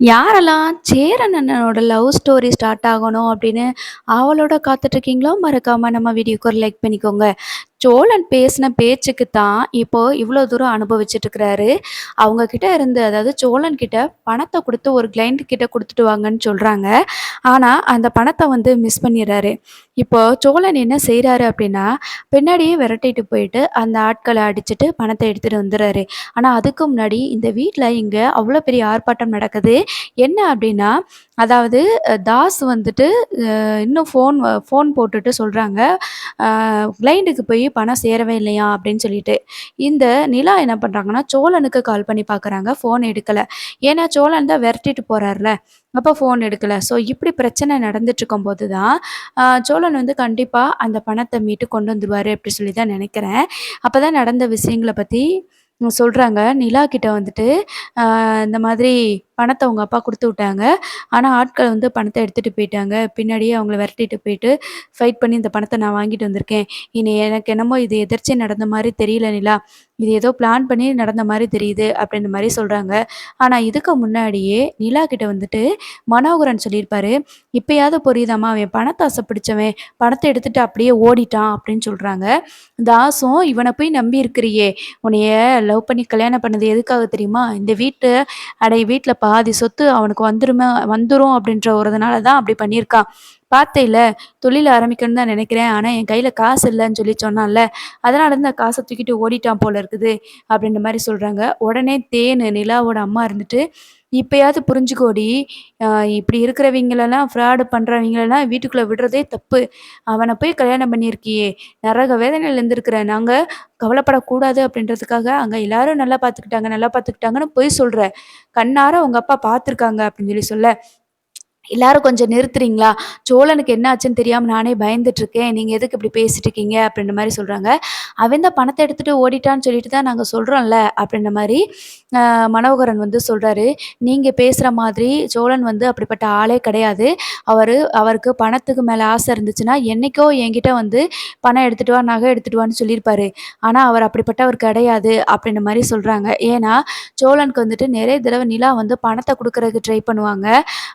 யாரெல்லாம் சேரன் அண்ணனோட love story start ஆகணும் அப்படின்னு ஆவலோட காத்துட்ருக்கீங்களோ, மறக்காம நம்ம வீடியோக்கு ஒரு லைக் பண்ணிக்கோங்க. சோழன் பேசின பேச்சுக்கு தான் இப்போ இவ்வளோ தூரம் அனுபவிச்சுட்டுருக்கிறாரு. அவங்க கிட்ட இருந்து அதாவது சோழன் கிட்ட பணத்த குடுத்து ஒரு கிளையண்ட் கிட்ட குடுத்துட்டு வாங்கன்னு சொல்றாங்க. ஆனா, அந்த பணத்த வந்து மிஸ் பண்ணிர்றாரு. இப்போ சோழன் என்ன செய்றாரு அப்படின்னா, பின்னாடியே விரட்டிட்டு போயிட்டு அந்த ஆட்கள அடிச்சுட்டு பணத்த எடுத்துட்டு வந்துர்றாரு. ஆனா, அதுக்கு முன்னாடி இந்த வீட்ல இங்க அவ்வளோ பெரிய ஆர்ப்பாட்டம் நடக்குது. என்ன அப்டின்னா, அதாவது தாஸ் வந்துட்டு இன்னும் ஃபோன் போட்டுட்டு சொல்றாங்க, அ கிளையண்டுக்கு போய் பணம் சேரவே இல்லையாம் அப்டின்னு சொல்லிட்டு. இந்த நிலா என்ன பண்றாங்கன்னா, சோழனுக்கு கால் பண்ணி பார்க்குறாங்க. ஃபோன் எடுக்கல. ஏன்னா சோழன் தான் வெரட்டிட்டு போறார்ல. அப்ப ஃபோன் எடுக்கல. ஸோ இப்டி பிரச்சனை நடந்துட்டுருக்கும்போது தான், சோழன் வந்து கண்டிப்பா அந்த பணத்த மீட்டு கொண்டு வந்துருவாரு அப்டி சொல்லி தான் நெனைக்கிறேன். அப்பதான் நடந்த விஷயங்கள பத்தி சொல்றாங்க. நிலா கிட்ட வந்துட்டு, இந்த மாதிரி பணத்த உங்க அப்பா குடுத்து விட்டாங்க. ஆனா, ஆட்கள் வந்து பணத்த எடுத்துட்டு போயிட்டாங்க. பின்னாடியே அவங்கள விரட்டிட்டு போயிட்டு, ஃபைட் பண்ணி இந்த பணத்த நான் வாங்கிட்டு வந்திருக்கேன். இனி எனக்கு என்னமோ இது எதர்ச்சியா நடந்த மாரி தெரியல நிலா. இது ஏதோ பிளான் பண்ணி நடந்த மாரி தெரியுது அப்படின்ற மாரி சொல்றாங்க. ஆனா, இதுக்கு முன்னாடியே நிலா கிட்ட வந்துட்டு மனோகரன் சொல்லியிருப்பாரு, "இப்பயாவது புரியுதாம்மா? அவன் பணத்தாசை பிடிச்சவன். பணத்த எடுத்துட்டு அப்படியே ஓடிட்டான்" அப்படின்னு சொல்றாங்க. தாசும், "இவன போய் நம்பி இருக்கிறியே! உன்னைய லவ் பண்ணி கல்யாணம் பண்ணது எதுக்காக தெரியுமா? இந்த வீட்ல பாதி சொத்து அவனுக்கு வந்துரும் அப்படின்ற ஒருதுனால தான் அப்படி பண்ணியிருக்கான். பார்த்தேல்ல, தொழில் ஆரம்பிக்கணும்னு தான் நெனைக்கிறேன். ஆனா, என் கையில காசு இல்லன்னு சொல்லி சொன்னான்ல. அதனால தான் அந்த காச தூக்கிட்டு ஓடிட்டான் போல இருக்குது." அப்படின்ற மாரி சொல்றாங்க. உடனே தேனு, நிலாவோட அம்மா இருந்துட்டு, "இப்பயாவது புரிஞ்சுக்கோடி! அ இப்படி இருக்கிறவைங்களலாம் ஃப்ராடு பண்றவைங்களலாம் வீட்டுக்குள்ள விடுறதே தப்பு. அவன போய் கல்யாணம் பண்ணியிருக்கியே! நரக வேதனையில இருந்திருக்கிற. நாங்க கவலைப்படக்கூடாது அப்படின்றதுக்காக, அங்க எல்லாரும் நல்லா பார்த்துக்கிட்டாங்க, நல்லா பார்த்துக்கிட்டாங்கன்னு பொய் சொல்ற. கண்ணார உங்க அப்பா பார்த்துருக்காங்க" அப்படின்னு சொல்லி சொல்ல, "எல்லாரும் கொஞ்சம் நிறுத்துறீங்களா? சோழனுக்கு என்ன ஆச்சுன்னு தெரியாம நானே பயந்துட்டுருக்கேன். நீங்க எதுக்கு இப்படி பேசிட்டு இருக்கீங்க?" அப்படின்ற மாரி சொல்றாங்க. "அவன் தான் பணத்த எடுத்துட்டு ஓடிட்டான்னு சொல்லிட்டு தான் நாங்க சொல்றோம்ல." அப்படின்ற மாரி மனோகரன் வந்து சொல்றாரு. "நீங்க பேசுற மாதிரி சோழன் வந்து அப்படிப்பட்ட ஆளே கிடையாது. அவருக்கு பணத்துக்கு மேல ஆசை இருந்துச்சுன்னா, என்னைக்கோ என்கிட்ட வந்து பணம் எடுத்துட்டு வா, நகை எடுத்துட்டு வான்னு சொல்லியிருப்பாரு. ஆனா, அவர் அப்படிப்பட்டவர் கிடையாது." அப்படின்ற மாரி சொல்றாங்க. ஏன்னா, சோழனுக்கு வந்துட்டு நெறைய தடவ நிலா வந்து பணத்த குடுக்குறதுக்கு ட்ரை பண்ணுவாங்க.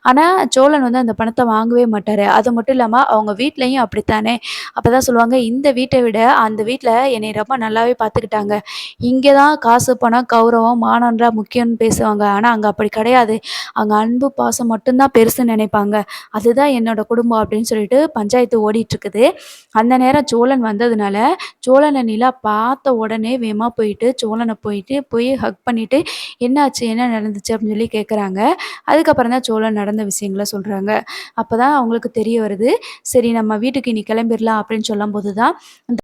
ஆனா, சோழன் வந்து அந்த பணத்த வாங்கவே மாட்டாரு. அது மட்டும் இல்லாம அவங்க வீட்லயும் அப்படித்தானே. அப்பதான் சொல்லுவாங்க, "இந்த வீட்ட விட அந்த வீட்ல என்னைய ரொம்ப நல்லாவே பார்த்துக்கிட்டாங்க. இங்க தான் காசு, பணம், கௌரவம், மானம்லாம் முக்கியம்னு பேசுவாங்க. ஆனா, அங்க அப்படி கிடையாது. அங்க அன்பு, பாசம் மட்டும் தான் பெருசுன்னு நினைப்பாங்க. அதுதான் என்னோட குடும்பம்." அப்படின்னு சொல்லிட்டு பஞ்சாயத்து ஓடிட்டுருக்குது. அந்த நேரம் சோழன் வந்ததுனால, சோழன நிலா பார்த்த உடனே வேகமா போயிட்டு, போய் ஹக் பண்ணிட்டு, "என்னாச்சு? என்ன நடந்துச்சு?" அப்படின்னு சொல்லி கேட்குறாங்க. அதுக்கப்புறம் தான் சோழன் நடந்த விஷயங்கள சொல்றாங்க. அப்பதான் அவங்களுக்கு தெரிய வருது. "சரி நம்ம வீட்டுக்கு இனி கிளம்பிரலாம்" அப்படின்னு சொல்லும்போது தான்